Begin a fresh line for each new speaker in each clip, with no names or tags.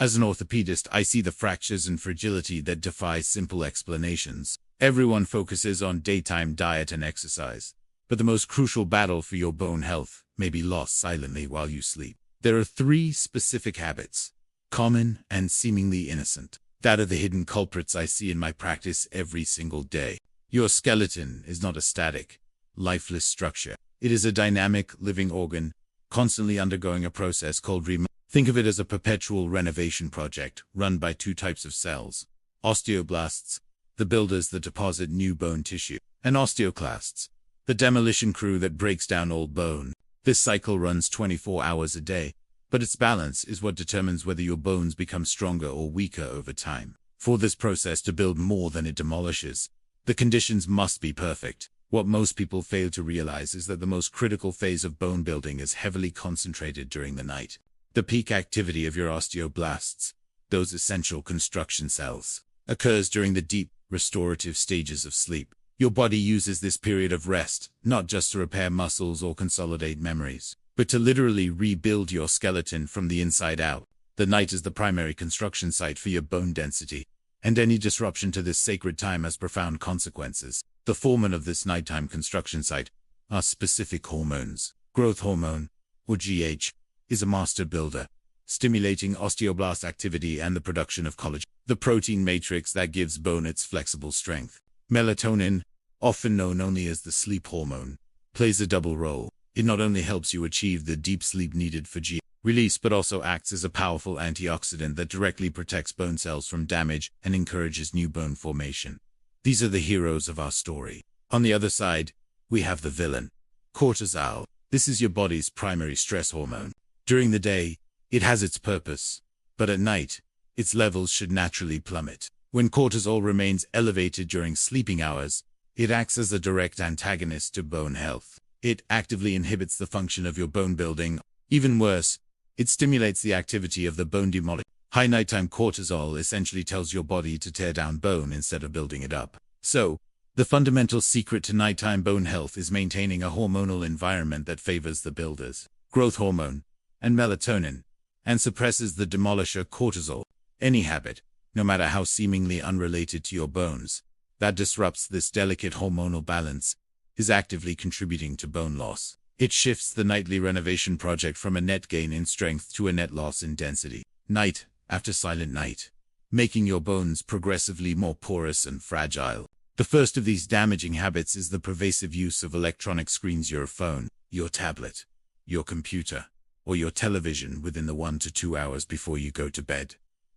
As an orthopedist, I see the fractures and fragility that defy simple explanations. Everyone focuses on daytime diet and exercise, but the most crucial battle for your bone health may be lost silently while you sleep. There are three specific habits, common and seemingly innocent, that are the hidden culprits I see in my practice every single day. Your skeleton is not a static, lifeless structure. It is a dynamic, living organ, constantly undergoing a process called remodeling. Think of it as a perpetual renovation project run by two types of cells: osteoblasts, the builders that deposit new bone tissue, and osteoclasts, the demolition crew that breaks down old bone. This cycle runs 24 hours a day, but its balance is what determines whether your bones become stronger or weaker over time. For this process to build more than it demolishes, the conditions must be perfect. What most people fail to realize is that the most critical phase of bone building is heavily concentrated during the night. The peak activity of your osteoblasts, those essential construction cells, occurs during the deep, restorative stages of sleep. Your body uses this period of rest, not just to repair muscles or consolidate memories, but to literally rebuild your skeleton from the inside out. The night is the primary construction site for your bone density, and any disruption to this sacred time has profound consequences. The foreman of this nighttime construction site are specific hormones. Growth hormone, or GH, is a master builder, stimulating osteoblast activity and the production of collagen, the protein matrix that gives bone its flexible strength. Melatonin, often known only as the sleep hormone, plays a double role. It not only helps you achieve the deep sleep needed for GH release, but also acts as a powerful antioxidant that directly protects bone cells from damage and encourages new bone formation. These are the heroes of our story. On the other side, we have the villain, cortisol. This is your body's primary stress hormone. During the day, it has its purpose, but at night, its levels should naturally plummet. When cortisol remains elevated during sleeping hours, it acts as a direct antagonist to bone health. It actively inhibits the function of your bone building. Even worse, it stimulates the activity of the bone demolition. High nighttime cortisol essentially tells your body to tear down bone instead of building it up. So, the fundamental secret to nighttime bone health is maintaining a hormonal environment that favors the builders, growth hormone, and melatonin, and suppresses the demolisher cortisol. Any habit, no matter how seemingly unrelated to your bones, that disrupts this delicate hormonal balance, is actively contributing to bone loss. It shifts the nightly renovation project from a net gain in strength to a net loss in density, night after silent night, making your bones progressively more porous and fragile. The first of these damaging habits is the pervasive use of electronic screens: your phone, your tablet, your computer, or your television within the 1 to 2 hours before you go to bed.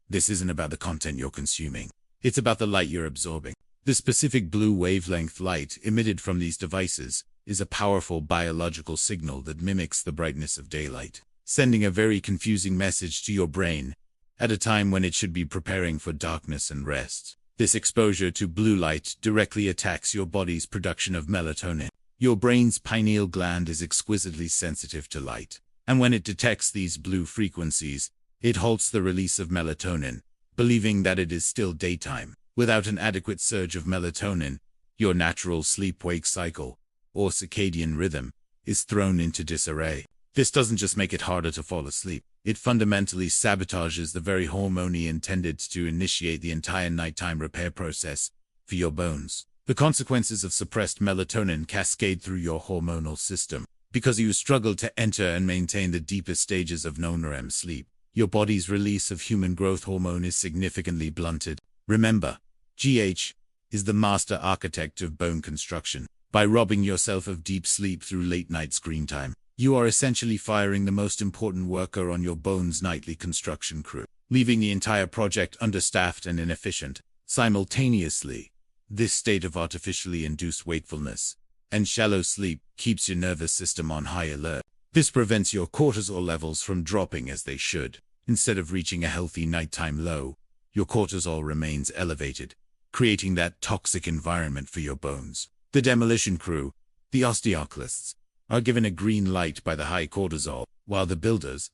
This isn't about the content you're consuming. It's about the light you're absorbing. The specific blue wavelength light emitted from these devices is a powerful biological signal that mimics the brightness of daylight, sending a very confusing message to your brain at a time when it should be preparing for darkness and rest. This exposure to blue light directly attacks your body's production of melatonin. Your brain's pineal gland is exquisitely sensitive to light, and when it detects these blue frequencies, it halts the release of melatonin, believing that it is still daytime. Without an adequate surge of melatonin, your natural sleep-wake cycle, or circadian rhythm, is thrown into disarray. This doesn't just make it harder to fall asleep, it fundamentally sabotages the very hormone intended to initiate the entire nighttime repair process for your bones. The consequences of suppressed melatonin cascade through your hormonal system. Because you struggle to enter and maintain the deepest stages of non-REM sleep, your body's release of human growth hormone is significantly blunted. Remember, GH is the master architect of bone construction. By robbing yourself of deep sleep through late-night screen time, you are essentially firing the most important worker on your bone's nightly construction crew, leaving the entire project understaffed and inefficient. Simultaneously, this state of artificially induced wakefulness and shallow sleep keeps your nervous system on high alert. This prevents your cortisol levels from dropping as they should. Instead of reaching a healthy nighttime low, your cortisol remains elevated, creating that toxic environment for your bones. The demolition crew, the osteoclasts, are given a green light by the high cortisol, while the builders,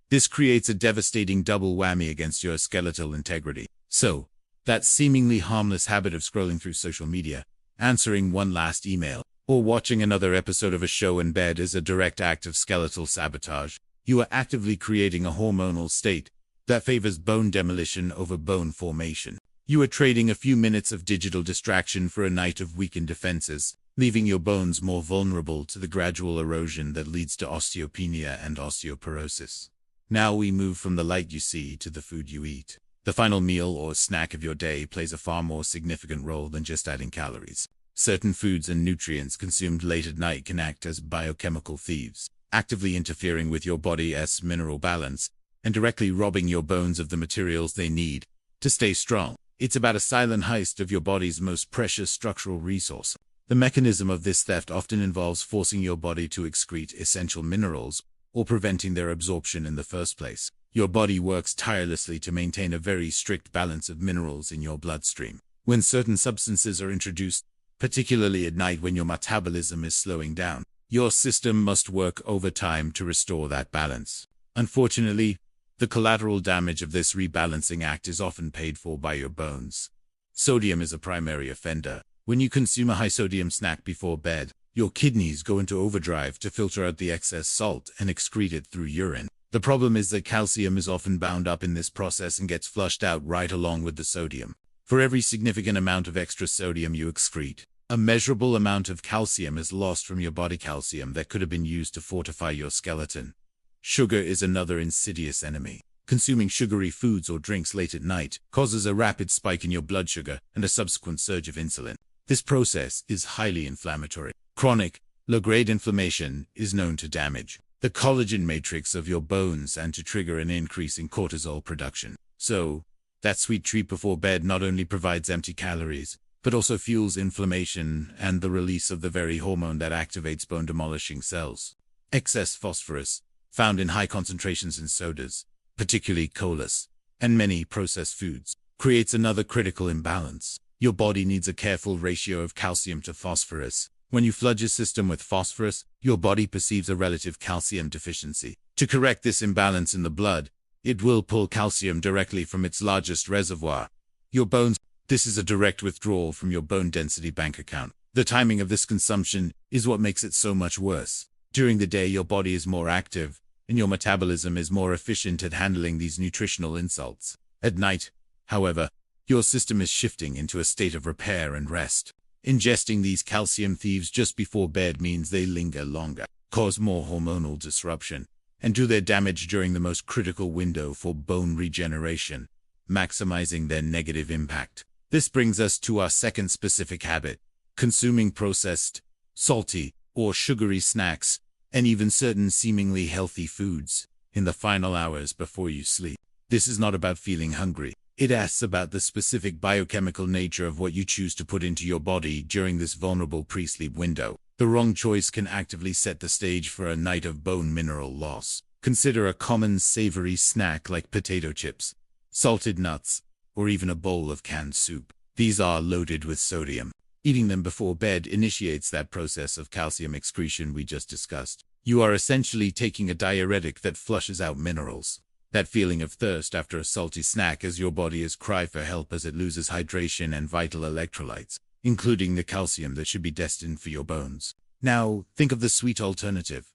this creates a devastating double whammy against your skeletal integrity. So, that seemingly harmless habit of scrolling through social media, answering one last email, or watching another episode of a show in bed is a direct act of skeletal sabotage. You are actively creating a hormonal state that favors bone demolition over bone formation. You are trading a few minutes of digital distraction for a night of weakened defenses, leaving your bones more vulnerable to the gradual erosion that leads to osteopenia and osteoporosis. Now we move from the light you see to the food you eat. The final meal or snack of your day plays a far more significant role than just adding calories. Certain foods and nutrients consumed late at night can act as biochemical thieves, actively interfering with your body's mineral balance and directly robbing your bones of the materials they need to stay strong. It's about a silent heist of your body's most precious structural resource. The mechanism of this theft often involves forcing your body to excrete essential minerals or preventing their absorption in the first place. Your body works tirelessly to maintain a very strict balance of minerals in your bloodstream. When certain substances are introduced, particularly at night when your metabolism is slowing down, your system must work overtime to restore that balance. Unfortunately, the collateral damage of this rebalancing act is often paid for by your bones. Sodium is a primary offender. When you consume a high-sodium snack before bed, your kidneys go into overdrive to filter out the excess salt and excrete it through urine. The problem is that calcium is often bound up in this process and gets flushed out right along with the sodium. For every significant amount of extra sodium you excrete, a measurable amount of calcium is lost from your body, calcium that could have been used to fortify your skeleton. Sugar is another insidious enemy. Consuming sugary foods or drinks late at night causes a rapid spike in your blood sugar and a subsequent surge of insulin. This process is highly inflammatory. Chronic, low-grade inflammation is known to damage the collagen matrix of your bones and to trigger an increase in cortisol production. So, that sweet treat before bed not only provides empty calories, but also fuels inflammation and the release of the very hormone that activates bone-demolishing cells. Excess phosphorus, found in high concentrations in sodas, particularly colas, and many processed foods, creates another critical imbalance. Your body needs a careful ratio of calcium to phosphorus. When you flood your system with phosphorus, your body perceives a relative calcium deficiency. To correct this imbalance in the blood, it will pull calcium directly from its largest reservoir, your bones. This is a direct withdrawal from your bone density bank account. The timing of this consumption is what makes it so much worse. During the day, your body is more active, and your metabolism is more efficient at handling these nutritional insults. At night, however, your system is shifting into a state of repair and rest. Ingesting these calcium thieves just before bed means they linger longer, cause more hormonal disruption, and do their damage during the most critical window for bone regeneration, maximizing their negative impact. This brings us to our second specific habit: consuming processed, salty, or sugary snacks, and even certain seemingly healthy foods in the final hours before you sleep. This is not about feeling hungry. It asks about the specific biochemical nature of what you choose to put into your body during this vulnerable pre-sleep window. The wrong choice can actively set the stage for a night of bone mineral loss. Consider a common savory snack like potato chips, salted nuts, or even a bowl of canned soup. These are loaded with sodium. Eating them before bed initiates that process of calcium excretion we just discussed. You are essentially taking a diuretic that flushes out minerals. That feeling of thirst after a salty snack as your body is cry for help as it loses hydration and vital electrolytes, including the calcium that should be destined for your bones. Now, think of the sweet alternative: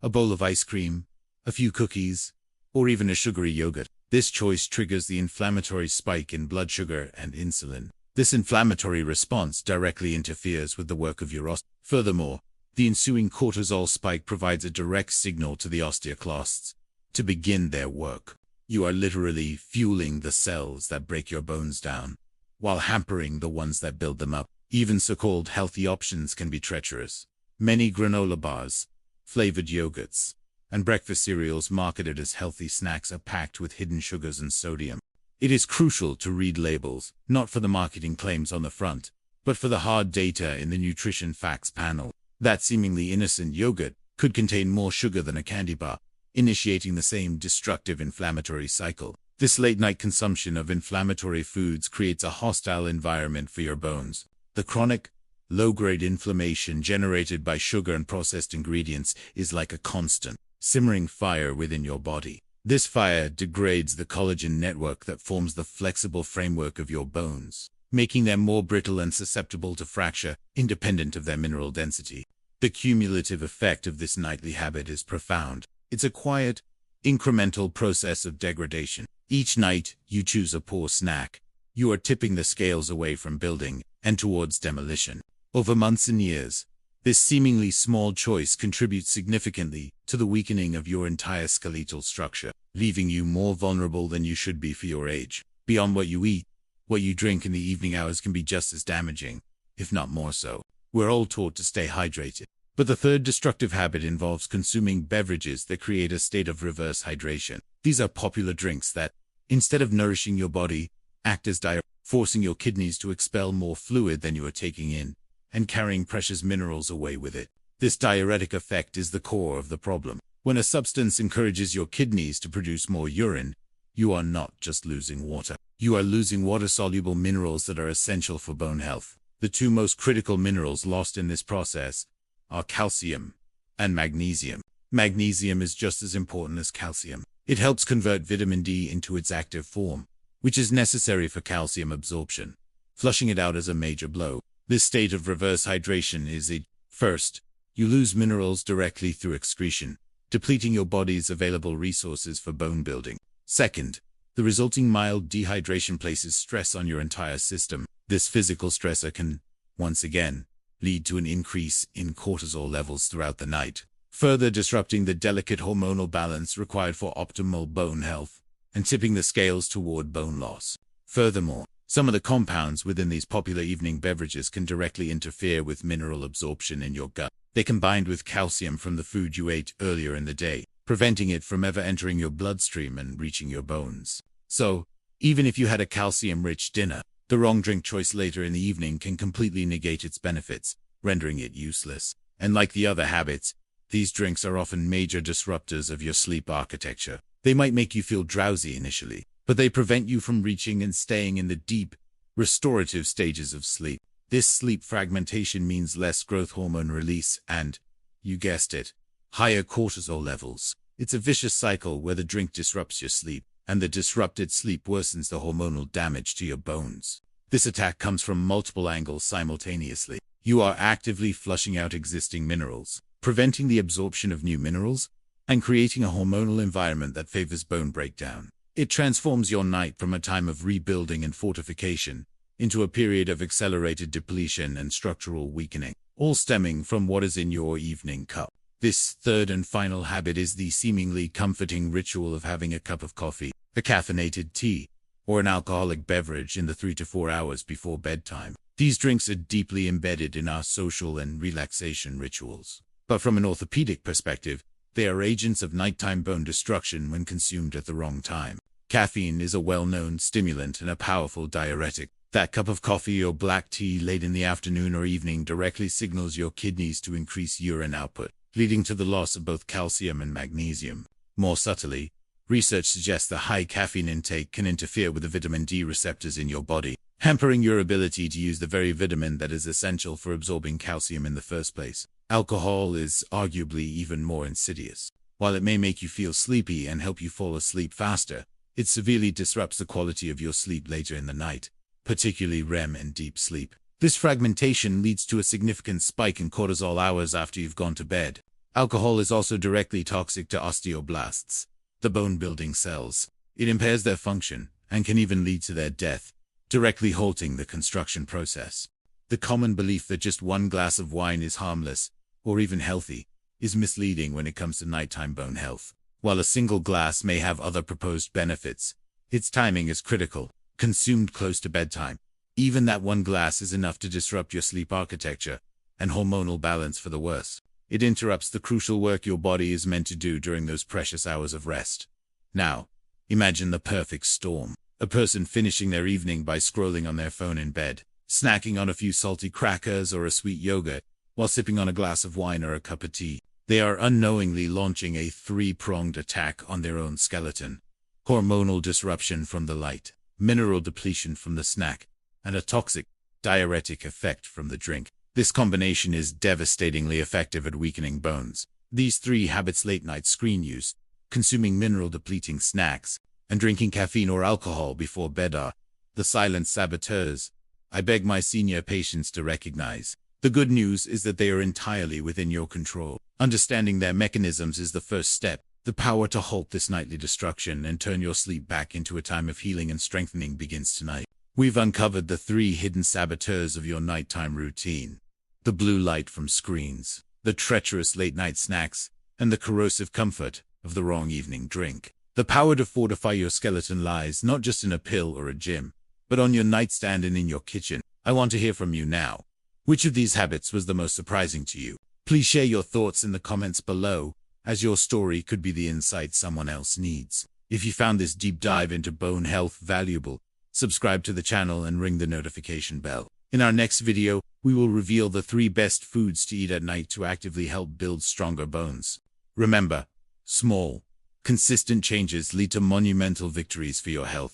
a bowl of ice cream, a few cookies, or even a sugary yogurt. This choice triggers the inflammatory spike in blood sugar and insulin. This inflammatory response directly interferes with the work of your osteoclasts. Furthermore, the ensuing cortisol spike provides a direct signal to the osteoclasts to begin their work. You are literally fueling the cells that break your bones down, while hampering the ones that build them up. Even so-called healthy options can be treacherous. Many granola bars, flavored yogurts, and breakfast cereals marketed as healthy snacks are packed with hidden sugars and sodium. It is crucial to read labels, not for the marketing claims on the front, but for the hard data in the nutrition facts panel. That seemingly innocent yogurt could contain more sugar than a candy bar, initiating the same destructive inflammatory cycle. This late-night consumption of inflammatory foods creates a hostile environment for your bones. The chronic, low-grade inflammation generated by sugar and processed ingredients is like a constant, simmering fire within your body. This fire degrades the collagen network that forms the flexible framework of your bones, making them more brittle and susceptible to fracture, independent of their mineral density. The cumulative effect of this nightly habit is profound. It's a quiet, incremental process of degradation. Each night, you choose a poor snack. You are tipping the scales away from building and towards demolition. Over months and years, this seemingly small choice contributes significantly to the weakening of your entire skeletal structure, leaving you more vulnerable than you should be for your age. Beyond what you eat, what you drink in the evening hours can be just as damaging, if not more so. We're all taught to stay hydrated. But the third destructive habit involves consuming beverages that create a state of reverse hydration. These are popular drinks that, instead of nourishing your body, act as diuretic, forcing your kidneys to expel more fluid than you are taking in, and carrying precious minerals away with it. This diuretic effect is the core of the problem. When a substance encourages your kidneys to produce more urine, you are not just losing water. You are losing water-soluble minerals that are essential for bone health. The two most critical minerals lost in this process are calcium and magnesium. Magnesium is just as important as calcium. It helps convert vitamin D into its active form, which is necessary for calcium absorption. Flushing it out is a major blow. This state of reverse hydration is first, you lose minerals directly through excretion, depleting your body's available resources for bone building. Second, the resulting mild dehydration places stress on your entire system. This physical stressor can, once again, lead to an increase in cortisol levels throughout the night, further disrupting the delicate hormonal balance required for optimal bone health and tipping the scales toward bone loss. Furthermore, some of the compounds within these popular evening beverages can directly interfere with mineral absorption in your gut. They combined with calcium from the food you ate earlier in the day, preventing it from ever entering your bloodstream and reaching your bones. So, even if you had a calcium-rich dinner, the wrong drink choice later in the evening can completely negate its benefits, rendering it useless. And like the other habits, these drinks are often major disruptors of your sleep architecture. They might make you feel drowsy initially, but they prevent you from reaching and staying in the deep, restorative stages of sleep. This sleep fragmentation means less growth hormone release and, you guessed it, higher cortisol levels. It's a vicious cycle where the drink disrupts your sleep, and the disrupted sleep worsens the hormonal damage to your bones. This attack comes from multiple angles simultaneously. You are actively flushing out existing minerals, preventing the absorption of new minerals, and creating a hormonal environment that favors bone breakdown. It transforms your night from a time of rebuilding and fortification into a period of accelerated depletion and structural weakening, all stemming from what is in your evening cup. This third and final habit is the seemingly comforting ritual of having a cup of coffee, a caffeinated tea, or an alcoholic beverage in the 3 to 4 hours before bedtime. These drinks are deeply embedded in our social and relaxation rituals. But from an orthopedic perspective, they are agents of nighttime bone destruction when consumed at the wrong time. Caffeine is a well-known stimulant and a powerful diuretic. That cup of coffee or black tea late in the afternoon or evening directly signals your kidneys to increase urine output, leading to the loss of both calcium and magnesium. More subtly, research suggests that high caffeine intake can interfere with the vitamin D receptors in your body, hampering your ability to use the very vitamin that is essential for absorbing calcium in the first place. Alcohol is arguably even more insidious. While it may make you feel sleepy and help you fall asleep faster, it severely disrupts the quality of your sleep later in the night, particularly REM and deep sleep. This fragmentation leads to a significant spike in cortisol hours after you've gone to bed. Alcohol is also directly toxic to osteoblasts, the bone-building cells. It impairs their function and can even lead to their death, directly halting the construction process. The common belief that just one glass of wine is harmless, or even healthy, is misleading when it comes to nighttime bone health. While a single glass may have other proposed benefits, its timing is critical. Consumed close to bedtime, even that one glass is enough to disrupt your sleep architecture and hormonal balance for the worse. It interrupts the crucial work your body is meant to do during those precious hours of rest. Now, imagine the perfect storm. A person finishing their evening by scrolling on their phone in bed, snacking on a few salty crackers or a sweet yogurt, while sipping on a glass of wine or a cup of tea. They are unknowingly launching a three-pronged attack on their own skeleton. Hormonal disruption from the light, mineral depletion from the snack, and a toxic, diuretic effect from the drink. This combination is devastatingly effective at weakening bones. These three habits: late-night screen use, consuming mineral-depleting snacks, and drinking caffeine or alcohol before bed are the silent saboteurs I beg my senior patients to recognize. The good news is that they are entirely within your control. Understanding their mechanisms is the first step. The power to halt this nightly destruction and turn your sleep back into a time of healing and strengthening begins tonight. We've uncovered the 3 hidden saboteurs of your nighttime routine: the blue light from screens, the treacherous late-night snacks, and the corrosive comfort of the wrong evening drink. The power to fortify your skeleton lies not just in a pill or a gym, but on your nightstand and in your kitchen. I want to hear from you now. Which of these habits was the most surprising to you? Please share your thoughts in the comments below, as your story could be the insight someone else needs. If you found this deep dive into bone health valuable, subscribe to the channel and ring the notification bell. In our next video, we will reveal the 3 best foods to eat at night to actively help build stronger bones. Remember, small, consistent changes lead to monumental victories for your health.